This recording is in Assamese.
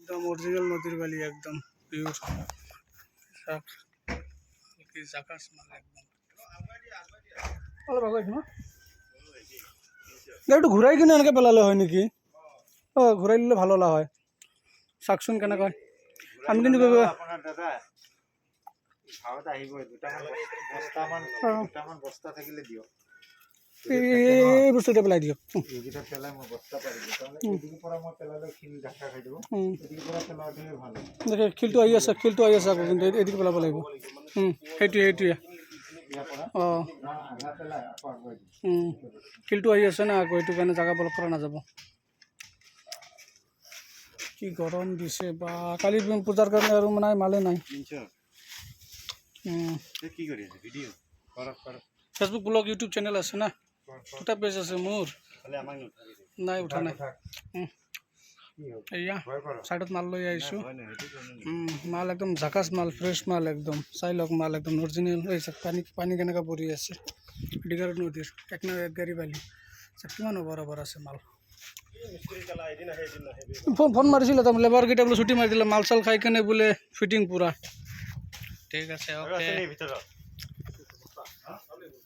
একদম অৰিজিনাল নদীৰ বালি, একদম পিওৰ শাক কি জাকাস মাল একদম। ভালো ভালো না একটু ঘূৰাই কিনে এনেকৈ পেলালে হয় নেকি? অঁ ঘূৰাই দিলে ভাল হ'লা হয়। চাওকচোন কেনেকৈ আমি কিন্তু আপোনাৰ দাদা ভাৱত আহিব দুটামান বস্তা থাকিলে দিয়ক। এই বস্তুটো পেলাই দিয়ক। এইকেইটা পেলাই মই বস্তা পাৰিলোঁ, তাৰমানে এইদিকৰ পৰা মই পেলালে শিল ঢাকা খাই দিব, এইদিকৰ পৰা পেলাওঁতে ভাল হ'ব। দেখে শিলটো আহি আছে, শিলটো আহি আছে আকৌ, কিন্তু এদিকে পেলাব লাগিব। সেইটোৱে অঁ আধা পেলাই আকৌ আগুৱাই দিম। শিলটো আহি আছে না আকৌ, এইটো কাৰণে জেগা বলক কৰা নাযাব। কি গৰম দিছে বা, কালি পূজাৰ কাৰণে আৰু মানে মালে নাই। কি কৰি আছে video' Facebook blog YouTube channel আছে না, দুটা পেজ আছে মোৰ। নাই উঠা নাই। এয়া চাইডত মাল লৈ আহিছোঁ। মাল একদম জাকাচ মাল, ফ্ৰেছ মাল একদম। চাই লওক মাল একদম অৰিজিনেল হৈছে। পানী কেনেকৈ পৰি আছে ডিগাৰু নদীৰ, এক গাড়ী বালি কিমান অভাৰ আছে মাল। ফোন মাৰিছিলে তাৰমানে লেবাৰকেইটা বোলে ছুটি মাৰি দিলে, মাল চাল খাই কেনে বোলে ফিটিং পূৰা। ঠিক আছে, অ'কে।